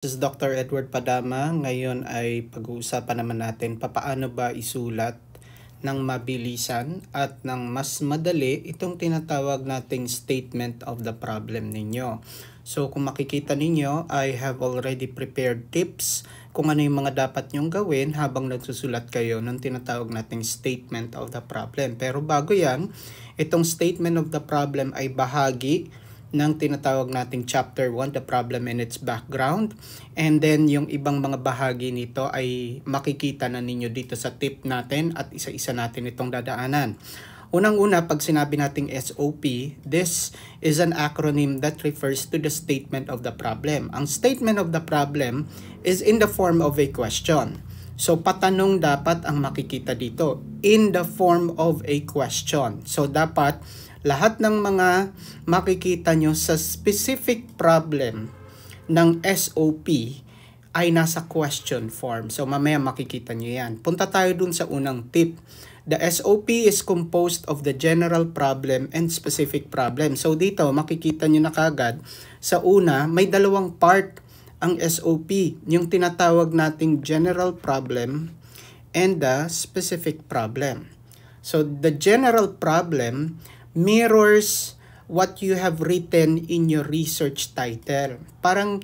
This is Dr. Edward Padama. Ngayon ay pag-uusapan naman natin papaano ba isulat ng mabilisan at ng mas madali itong tinatawag nating statement of the problem ninyo. So kung makikita ninyo, I have already prepared tips kung ano yung mga dapat nyong gawin habang nagsusulat kayo ng tinatawag nating statement of the problem. Pero bago yan, itong statement of the problem ay bahagi ng tinatawag nating chapter 1, the problem and its background. And then yung ibang mga bahagi nito ay makikita na ninyo dito sa tip natin at isa-isa natin itong dadaanan. Unang-una, pag sinabi nating SOP, this is an acronym that refers to the statement of the problem. Ang statement of the problem is in the form of a question. So patanong dapat ang makikita dito, in the form of a question. So dapat lahat ng mga makikita nyo sa specific problem ng SOP ay nasa question form. So mamaya makikita nyo yan. Punta tayo dun sa unang tip. The SOP is composed of the general problem and specific problem. So dito makikita nyo na kagad sa una may dalawang part ang SOP. Yung tinatawag nating general problem and the specific problem. So the general problem mirrors what you have written in your research title. Parang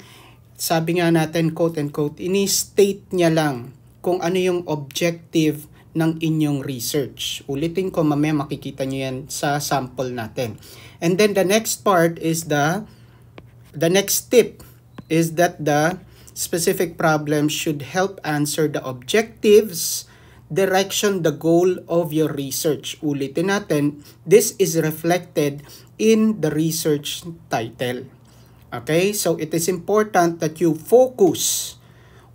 sabi nga natin, quote and quote, ini-state niya lang kung ano yung objective ng inyong research. Ulitin ko, mamaya makikita niyo yan sa sample natin. And then the next part is the next tip is that the specific problem should help answer the objectives, direction, the goal of your research. Ulitin natin, this is reflected in the research title. Okay, so it is important that you focus.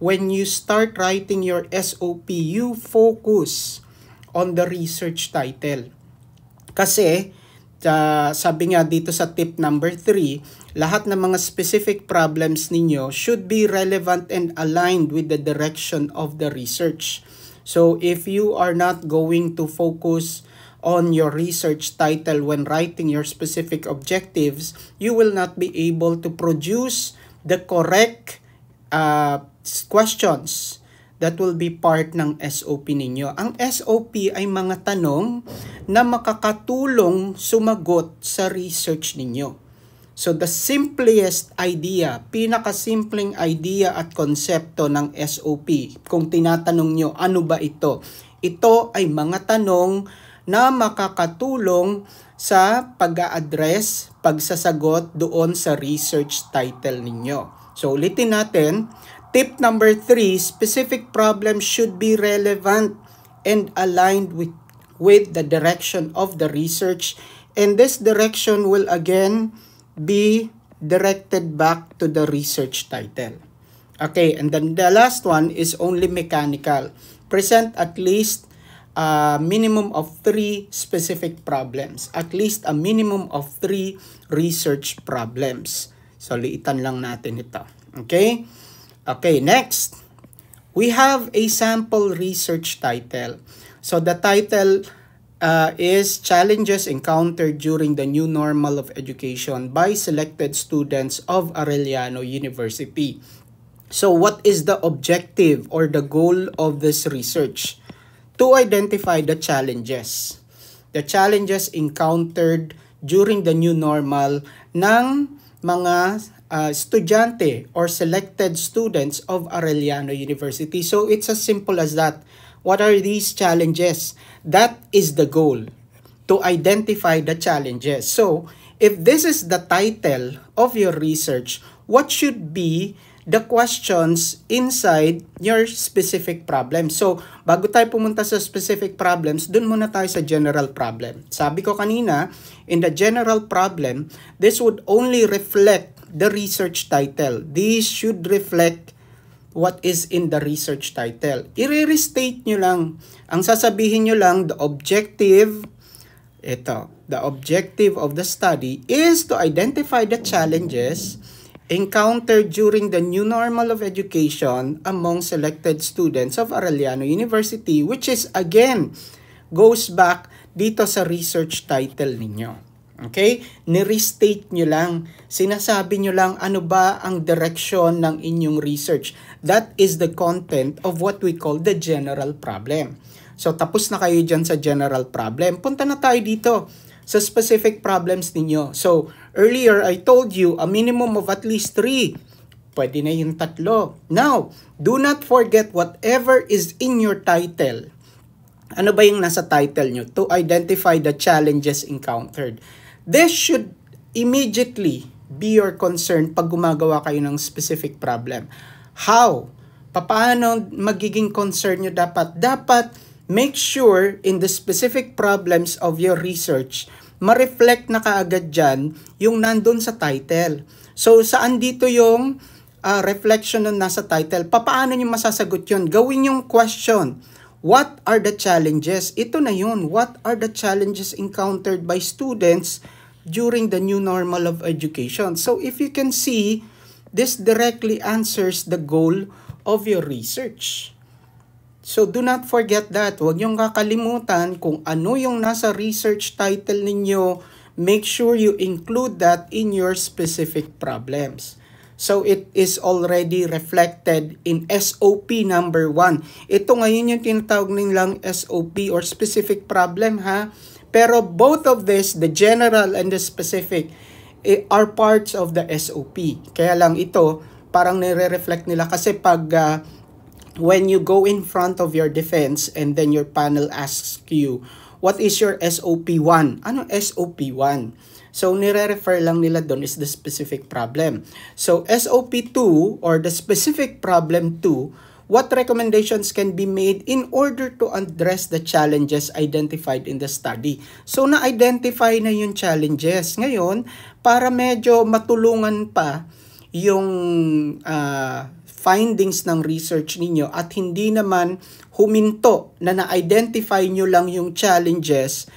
When you start writing your SOP, you focus on the research title. Kasi, sabi nga dito sa tip number 3, lahat ng mga specific problems ninyo should be relevant and aligned with the direction of the research. So if you are not going to focus on your research title when writing your specific objectives, you will not be able to produce the correct questions that will be part ng SOP ninyo. Ang SOP ay mga tanong na makakatulong sumagot sa research ninyo. So the simplest idea, pinakasimpleng idea at konsepto ng SOP, kung tinatanong nyo ano ba ito? Ito ay mga tanong na makakatulong sa pag-a-address, pagsasagot doon sa research title ninyo. So ulitin natin, tip number 3, specific problems should be relevant and aligned with the direction of the research, and this direction will again be directed back to the research title. Okay, and then the last one is only mechanical. Present at least a minimum of 3 specific problems. At least a minimum of 3 research problems. So, liitan lang natin ito. Okay? Okay, next. We have a sample research title. So, the title is Challenges Encountered During the New Normal of Education by Selected Students of Arellano University. So what is the objective or the goal of this research? To identify the challenges. The challenges encountered during the new normal ng mga estudyante or selected students of Arellano University. So it's as simple as that. What are these challenges? That is the goal, to identify the challenges. So, if this is the title of your research, what should be the questions inside your specific problem? So, bago tayo pumunta sa specific problems, dun muna tayo sa general problem. Sabi ko kanina, in the general problem, this would only reflect the research title. These should reflect what is in the research title. I-restate nyo lang. Ang sasabihin nyo lang, the objective of the study is to identify the challenges encountered during the new normal of education among selected students of Arellano University, which is again, goes back dito sa research title ninyo. Okay? Ni-restate nyo lang. Sinasabi nyo lang ano ba ang direksyon ng inyong research. That is the content of what we call the general problem. So, tapos na kayo dyan sa general problem. Punta na tayo dito sa specific problems ninyo. So, earlier I told you a minimum of at least 3. Pwede na yung 3. Now, do not forget whatever is in your title. Ano ba yung nasa title nyo? To identify the challenges encountered. This should immediately be your concern pag gumagawa kayo ng specific problem. How? Paano magiging concern nyo dapat? Dapat make sure in the specific problems of your research, ma-reflect na kaagad dyan yung nandun sa title. So, saan dito yung reflection na nasa title? Paano nyo masasagot yun? Gawin yung question. What are the challenges? Ito na yun. What are the challenges encountered by students during the new normal of education? So if you can see, this directly answers the goal of your research. So do not forget that. Huwag niyong kakalimutan kung ano yung nasa research title ninyo. Make sure you include that in your specific problems. So, it is already reflected in SOP number 1. Ito ngayon yung tinatawag nilang SOP or specific problem, ha? Pero both of this, the general and the specific, are parts of the SOP. Kaya lang ito, parang nire-reflect nila kasi pag when you go in front of your defense and then your panel asks you, what is your SOP1? Ano SOP1? So, nire-refer lang nila doon is the specific problem. So, SOP2 or the specific problem 2, what recommendations can be made in order to address the challenges identified in the study? So, na-identify na yung challenges. Ngayon, para medyo matulungan pa yung findings ng research ninyo at hindi naman huminto na na-identify nyo lang yung challenges,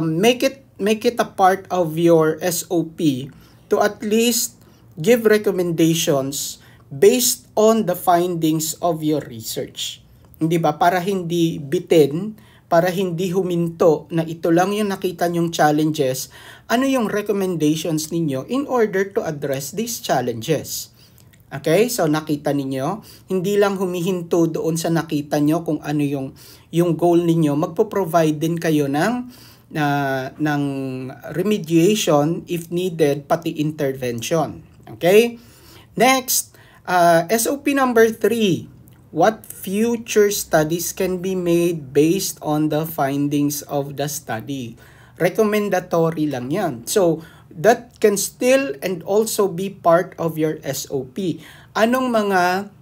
make it a part of your SOP to at least give recommendations based on the findings of your research. Hindi ba? Para hindi bitin, para hindi huminto na ito lang yung nakita nyong challenges, ano yung recommendations ninyo in order to address these challenges. Okay? So, nakita ninyo, hindi lang humihinto doon sa nakita nyo kung ano yung goal ninyo, magpo-provide din kayo ng remediation if needed, pati intervention. Okay? Next, SOP number 3. What future studies can be made based on the findings of the study? Recommendatory lang yan. So, that can still and also be part of your SOP. Anong mga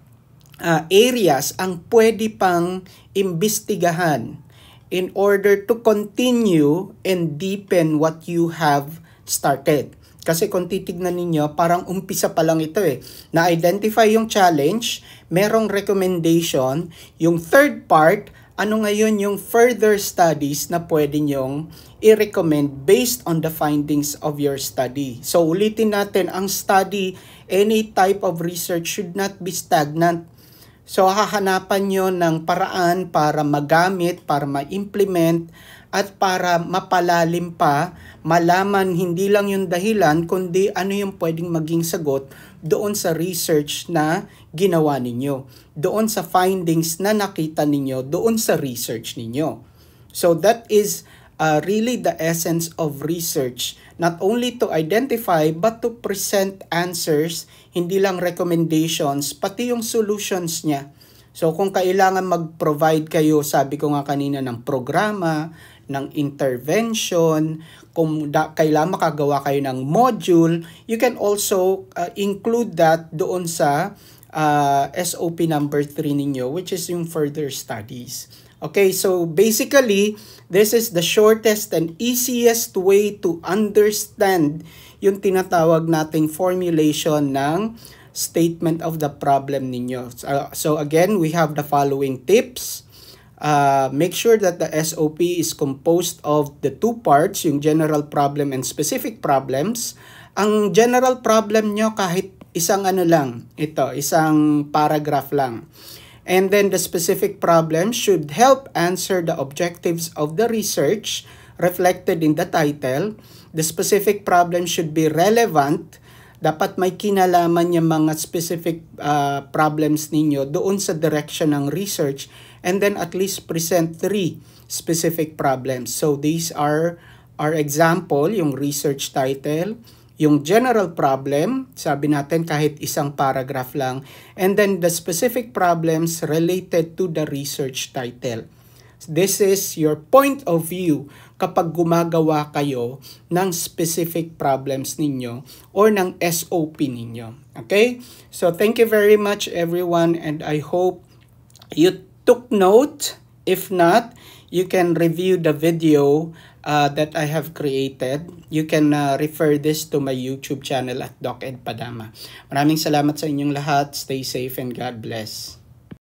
areas ang pwede pang imbestigahan in order to continue and deepen what you have started? Kasi kung titignan ninyo, parang umpisa pa lang ito eh. Na-identify yung challenge, merong recommendation, yung third part, ano ngayon yung further studies na pwede nyong i-recommend based on the findings of your study. So ulitin natin, ang study, any type of research should not be stagnant. So, hahanapan nyo ng paraan para magamit, para ma-implement, at para mapalalim pa, malaman hindi lang yung dahilan, kundi ano yung pwedeng maging sagot doon sa research na ginawa ninyo, doon sa findings na nakita ninyo, doon sa research ninyo. So, that is really the essence of research, not only to identify but to present answers, hindi lang recommendations, pati yung solutions niya. So kung kailangan mag-provide kayo, sabi ko nga kanina, ng programa, ng intervention, kung kailangan makagawa kayo ng module, you can also include that doon sa SOP number 3 ninyo, which is yung further studies. Okay, so basically, this is the shortest and easiest way to understand yung tinatawag nating formulation ng statement of the problem ninyo. So again, we have the following tips. Make sure that the SOP is composed of the two parts, yung general problem and specific problems. Ang general problem nyo kahit isang isang paragraph lang. And then the specific problem should help answer the objectives of the research reflected in the title. The specific problem should be relevant. Dapat may kinalaman yung mga specific problems ninyo doon sa direction ng research, and then at least present 3 specific problems. So these are our example, yung research title, yung general problem, sabi natin kahit isang paragraph lang, and then the specific problems related to the research title. This is your point of view kapag gumagawa kayo ng specific problems ninyo or ng SOP ninyo. Okay? So thank you very much everyone, and I hope you took note. If not, you can review the video that I have created. You can refer this to my YouTube channel at Doc Ed Padama. Maraming salamat sa inyong lahat. Stay safe and God bless.